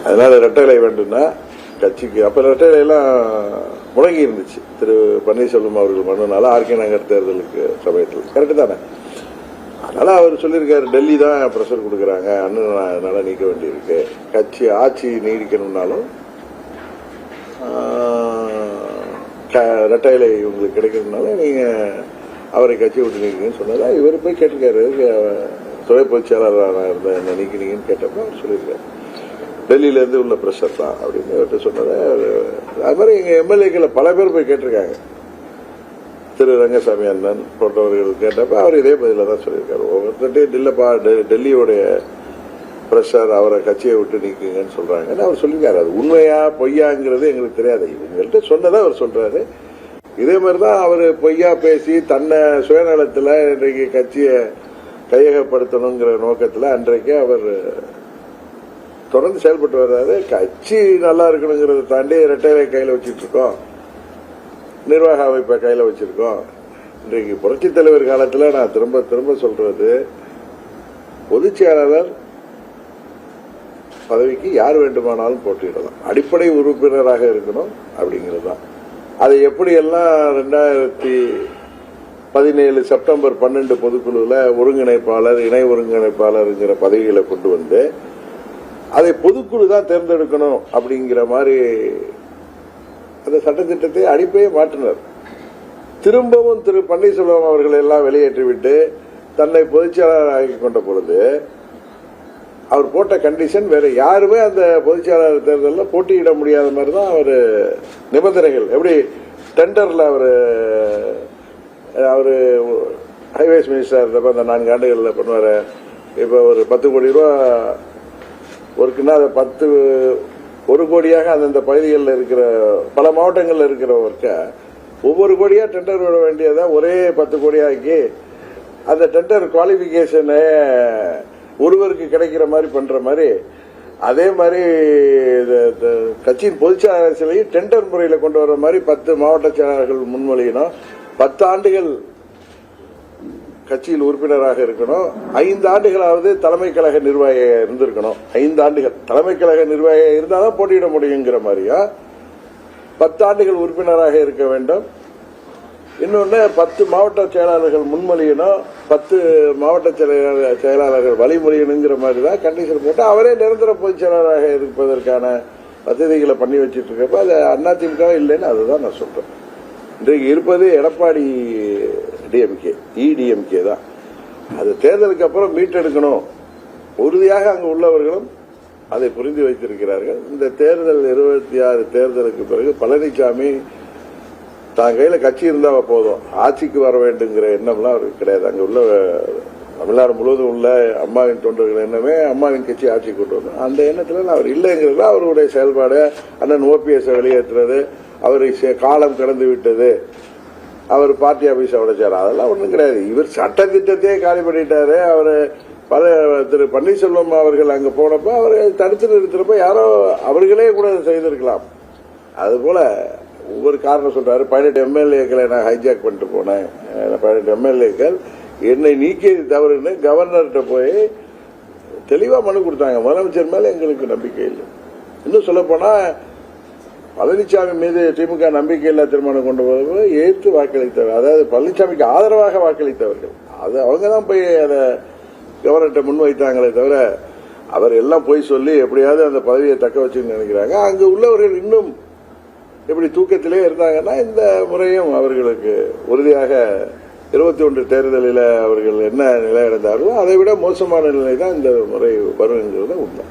அதனால இரட்டை வேண்டும்னா கட்சிக்கு அப்ப இரட்டை எல்லாம் முடங்கி இருந்துச்சு. திரு பன்னீர்செல்வம் அவர்கள் மனுனால ஆர்கே நகர் தேர்தலுக்கு சமயத்தில் கரெக்டு தானே. அதனால அவர் சொல்லியிருக்காரு, டெல்லி தான் பிரஷர் கொடுக்குறாங்க, அண்ணன் அதனால நீக்க வேண்டியிருக்கு. கட்சி ஆட்சி நீடிக்கணும்னாலும் ரெட்டையிலை உங்களுக்கு கிடைக்கிறதுனால நீங்க அவரை கட்சி விட்டு நீக்கணும்னு சொன்னதா இவர் போய் கேட்டிருக்காரு. துணை பொதுச் செயலாளராக இருந்த என்ன நீக்கினீங்கன்னு கேட்டப்ப அவர் சொல்லியிருக்காரு, டெல்லியில இருந்து உள்ள பிரஷர் தான் அப்படின்னு அவர்கிட்ட சொன்னதை. அது மாதிரி எங்க எம்எல்ஏக்களை பல பேர் போய் கேட்டிருக்காங்க. திரு ரங்கசாமி அண்ணன் போன்றவர்கள் கேட்டப்ப அவர் இதே பதில தான் சொல்லியிருக்காரு. ஒவ்வொருத்தையும் இல்லப்பா டெல்லியோடைய பிரஷர் அவரை கட்சியை விட்டு நீக்குங்கன்னு சொல்றாங்கன்னு அவர் சொல்லியிருக்காரு. அது உண்மையா பொய்யாங்கிறது எங்களுக்கு தெரியாது. இவங்கள்ட்ட சொன்னதை அவர் சொல்றாரு. இதே மாதிரிதான் அவர் பொய்யா பேசி தன்னை சுயநலத்தில் இன்றைக்கு கட்சியை கையகப்படுத்தணுங்கிற நோக்கத்தில் அன்றைக்கு அவர் தொடர்ந்து செயல்பட்டு வர்றாரு. கட்சி நல்லா இருக்கணுங்கிறத தாண்டி இரட்டையை கையில் வச்சிட்டு இருக்கோம், நிர்வாக அமைப்பை கையில் வச்சிருக்கோம். இன்றைக்கு புரட்சித் தலைவர் காலத்தில் நான் திரும்ப திரும்ப சொல்றது, பொதுச் செயலாளர் பதவிக்கு யார் வேண்டுமானாலும் போட்டியிடலாம், அடிப்படை உறுப்பினராக இருக்கணும் அப்படிங்கிறது தான். அதை எப்படியெல்லாம் 2017 செப்டம்பர் 12 பொதுக்குழுவில் ஒருங்கிணைப்பாளர் இணை ஒருங்கிணைப்பாளர்ங்கிற பதவிகளை கொண்டு வந்து அதை பொதுக்குழு தான் தேர்ந்தெடுக்கணும் அப்படிங்கிற மாதிரி அந்த சட்டத்திட்டத்தை அடிப்படையே மாற்றினார். திரும்பவும் திரு பன்னீர்செல்வம் அவர்கள் எல்லாம் வெளியேற்றிவிட்டு தன்னை பொதுச் செயலாளர் ஆக்கி கொண்ட பொழுது அவர் போட்ட கண்டிஷன் வேற யாருமே அந்த பொதுச் செயலாளர் தேர்தலில் போட்டியிட முடியாத மாதிரி தான் அவர் நிபந்தனைகள். எப்படி டெண்டர்ல அவரு ஹைவேஸ் மினிஸ்டர் இருந்தப்ப அந்த 4 ஆண்டுகளில் பண்ணுவாரு. இப்ப ஒரு 10 கோடி ரூபா ஒர்க்குன்னா அதை 1 கோடியாக அந்தந்த பகுதிகளில் இருக்கிற பல மாவட்டங்களில் இருக்கிற ஒர்க்கை ஒவ்வொரு கோடியா டெண்டர் விட வேண்டியதை ஒரே 10 கோடியாக்கி அந்த டெண்டர் குவாலிபிகேஷனை ஒருவருக்கு கிடைக்கிற மாதிரி பண்ற மாதிரி, அதே மாதிரி கட்சியின் பொதுச் செயலாளர் சிலையும் டெண்டர் முறையில் கொண்டு வர்ற மாதிரி 10 மாவட்ட செயலாளர்கள் முன்மொழியணும். 10 ஆண்டுகள் கட்சியில் உறுப்பினராக இருக்கணும். 5 ஆண்டுகளாவது தலைமை கழக நிர்வாகியாக இருந்திருக்கணும். 5 ஆண்டுகள் தலைமை கழக நிர்வாகியாக இருந்தால்தான் போட்டியிட முடியுங்கிற மாதிரியா 10 ஆண்டுகள் உறுப்பினராக இருக்க வேண்டும். இன்னொன்னு 10 மாவட்ட செயலாளர்கள் முன்மொழியணும், 10 மாவட்ட செயலாளர்கள் வழிமொழியணுங்கிற மாதிரி தான் கண்டிஷன் போட்டு அவரே நிரந்தர பொதுச் செயலாளராக இருப்பதற்கான வசதிகளை பண்ணி வச்சிட்டு இருக்கப்ப அது அதிமுக இல்லைன்னு அதுதான் நான் சொல்றேன். இன்றைக்கு இருப்பது எடப்பாடி டிஎம்கே இடிஎம்கே தான். அது தேர்தலுக்கு அப்புறம் மீட்டெடுக்கணும். உறுதியாக அங்கு உள்ளவர்களும் அதை புரிந்து வைத்திருக்கிறார்கள். இந்த தேர்தல் 26 தேர்தலுக்கு பிறகு பழனிசாமி தான் கையில கட்சி இருந்தா போதும், ஆட்சிக்கு வர வேண்டுங்கிற எண்ணம்லாம் அவருக்கு கிடையாது. அங்க உள்ள தமிழ்நாடு முழுவதும் உள்ள அம்மாவின் தொண்டர்கள் எண்ணமே அம்மாவின் கட்சி ஆட்சி கொண்டு வரும். அந்த எண்ணத்துல அவர் இல்லைங்கிறது அவருடைய செயல்பாடு. அண்ணன் ஓபிஎஸ் வெளியேற்றுறது, அவரை காலம் கடந்து விட்டது, அவர் பார்ட்டி ஆபீஸ் உடைச்சார், அதெல்லாம் ஒண்ணும் கிடையாது. இவர் சட்ட திட்டத்தையே காலி பண்ணிட்டாரு. அவரு திரு பன்னீர்செல்வம் அவர்கள் அங்க போனப்ப அவரை தடுத்து நிறுத்துறப்ப யாரோ அவர்களே கூட செய்திருக்கலாம். அது போல ஒவ்வொரு காரணம் சொல்றாரு. 18 எம்எல்ஏக்களை நான் ஹைஜாக் பண்ணிட்டு போனேன், 18 எம்எல்ஏக்கள் என்னை நீக்கியது தவறுன்னு கவர்னர்கிட்ட போய் தெளிவா மனு கொடுத்தாங்க. முதலமைச்சர் மேல எங்களுக்கு நம்பிக்கை இல்லை. இன்னும் சொல்ல போனா பழனிசாமி மீது திமுக நம்பிக்கை இல்லா தீர்மானம் கொண்டு போது எதிர்த்து வாக்களித்தவர், அதாவது பழனிசாமிக்கு ஆதரவாக வாக்களித்தவர்கள், அது அவங்க தான் போய் அதை கவர்னர்கிட்ட முன்வைத்தாங்களே தவிர அவர் எல்லாம் போய் சொல்லி எப்படியாவது அந்த பதவியை தக்க வச்சுன்னு நினைக்கிறாங்க. அங்கு உள்ளவர்கள் இன்னும் எப்படி தூக்கத்திலே இருந்தாங்கன்னா இந்த முறையும் அவர்களுக்கு உறுதியாக 21 தேர்தலில் அவர்கள் என்ன நிலை அடைந்தார்களோ அதை விட மோசமான நிலை தான் இந்த முறை வருங்கிறது உண்மை.